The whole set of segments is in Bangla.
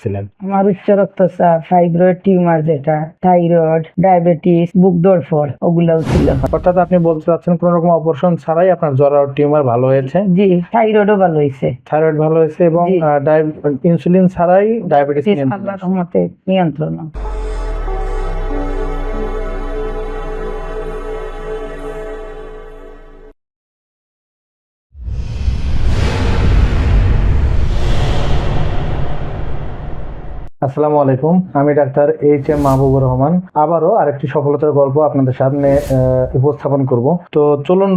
ছিলেন? আমার উচ্চ রক্তচাপ, ফাইব্রয়েড টিউমার, যেটা থাইরয়েড, ডায়াবেটিস, বুক ধড়ফড় ওগুলাও ছিল। অর্থাৎ আপনি বলতে চাচ্ছেন কোনো রকম অপারেশন ছাড়াই আপনার জরায়ুর টিউমার ভালো হয়েছে? জি, থাইরয়েডও ভালো হয়েছে। থাইরয়েড ভালো হয়েছে এবং জি। ইনসুলিন ছাড়াই ডায়াবেটিস আল্লাহর রহমতে নিয়ন্ত্রণ। আসসালামু আলাইকুম, আমি ডাক্তার এইচ.এম. মাহবুবুর রহমান আবারও আরেকটি সফলতার গল্প আপনাদের সামনে উপস্থাপন করব। তো চলুন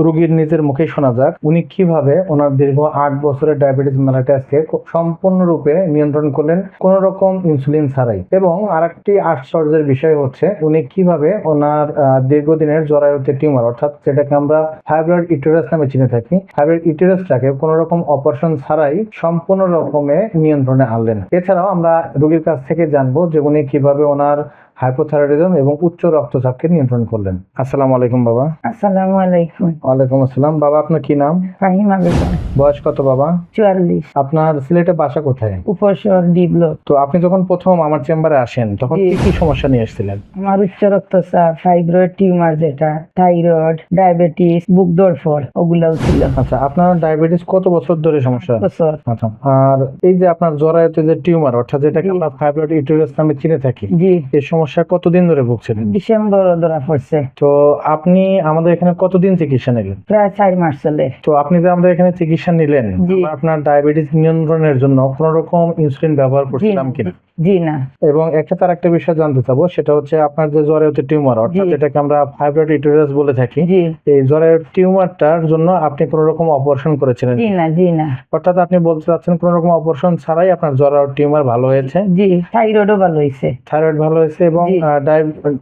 রোগীর নিজের মুখেই শোনা যাক উনি কিভাবে ওনার দীর্ঘ 8 বছরের ডায়াবেটিস মেলাইটাসকে সম্পূর্ণরূপে নিয়ন্ত্রণ করলেন কোনো রকম ইনসুলিন ছাড়াই। এবং আরেকটি আশ্চর্যের বিষয় হচ্ছে উনি কিভাবে ওনার দীর্ঘদিনের জরায়ুতে টিউমার, অর্থাৎ যেটাকে আমরা ফাইব্রয়েড ইউটেরাস নামে চিনে থাকি, ফাইব্রয়েড ইউটেরাসটাকে কোনো রকম অপারেশন ছাড়াই সম্পূর্ণ রকমে নিয়ন্ত্রণে আনলেন। এছাড়াও আমরা রোগীর কাছ থেকে জানবো যে উনি কিভাবে ওনার হাইপোথাইরয়েডিজম এবং উচ্চ রক্তচাপকে নিয়ন্ত্রণ করলেন। আসসালামু আলাইকুম বাবা। আসসালামু আলাইকুম। ওয়ালাইকুম আসসালাম। বাবা, আপনার কি নাম? ফাহিমা বেগম। বয়স কত বাবা? 44। আপনার সিলেটে বাসা কোথায়? উপশহর, ডি ব্লক। তো আপনি যখন প্রথম আমার চেম্বারে আসেন তখন কি কি সমস্যা নিয়ে এসেছিলেন? আমার উচ্চ রক্তচাপ, ফাইব্রয়েড টিউমার, যেটা থাইরয়েড, ডায়াবেটিস, বুক ধড়ফড় ওগুলাও ছিল। আচ্ছা, আপনার ডায়াবেটিস কত বছর ধরে সমস্যা? বছর। আচ্ছা, আর এই যে আপনার জরায়ুতে যে টিউমার, অর্থাৎ যেটাকে আমরা ফাইব্রয়েড ইউটেরাস নামে চিনে থাকি, জি। এই সমস্যা কতদিন ধরে ভুগছিলেন? ডিসেম্বর ধরা পড়ছে। তো আপনি আমাদের এখানে কতদিন চিকিৎসা নিলেন? প্রায় 4 মাস চলে। তো আপনি যে আমাদের এখানে চিকিৎসা নিলেন, জি। আপনার ডায়াবেটিস নিয়ন্ত্রণের জন্য কোন রকম ইনসুলিন ব্যবহার করছিলাম কিনা? জি না। এবং তার একটা বিষয় জানতে চাবো, সেটা হচ্ছে আপনার যে জরায়ুতে টিউমার, অর্থাৎ যেটাকে আমরা ফাইব্রয়েড ইউটেরাস বলে থাকি, জি। এই জরায়ুর টিউমারটার জন্য আপনি কোন রকম অপারেশন করেছিলেন? জি না, জি না। অর্থাৎ আপনি বলতে চাচ্ছেন কোন রকম অপারেশন ছাড়াই আপনার জরায়ুর টিউমার ভালো হয়েছে? জি, থাইরয়েডও ভালো হয়েছে। থাইরয়েড ভালো হয়েছে এবং জি।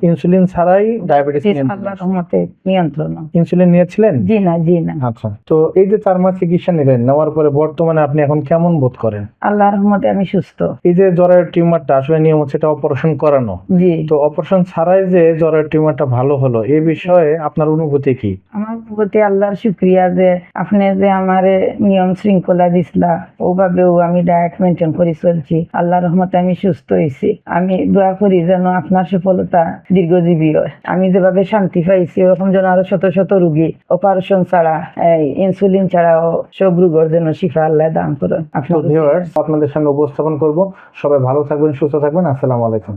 ইনসুলিন ছাড়াই ডায়াবেটিস আল্লাহর রহমতে নিয়ন্ত্রণ। ইনসুলিন নিয়েছিলেন? জি না, জি না। আচ্ছা, তো এই যে 4 মাস চিকিৎসা নিলেন, নেওয়ার পরে বর্তমানে আপনি এখন কেমন বোধ করেন? আল্লাহর রহমতে আমি সুস্থ। এই যে জরায়ুর টিউমারটা আসলে নিয়ম হচ্ছে এটা অপারেশন করানো, জি। তো অপারেশন ছাড়াই যে জরায়ুর টিউমারটা ভালো হলো, এই বিষয়ে আপনার অনুভূতি কি? আমার প্রতি আল্লাহর শুকরিয়া যে আপনি যে আমারে নিয়ম শৃঙ্খলা দিছিলা, ওভাবেও আমি ডায়েট মেনটেন করে চলছি। আল্লাহর রহমতে আমি সুস্থ হয়েছি। আমি দোয়া করি যেন আপনার সফলতা দীর্ঘজীবী হয়। আমি যেভাবে শান্তি পাইছি ওরকম যেন আরো শত শত রোগী অপারেশন ছাড়া, ইনসুলিন ছাড়াও সব রোগের যেন শিফা আল্লাহ দান করেন। আপনাদের সামনে উপস্থাপন করব। সবাই ভালো থাকবেন, সুস্থ থাকবেন। আসসালামু আলাইকুম।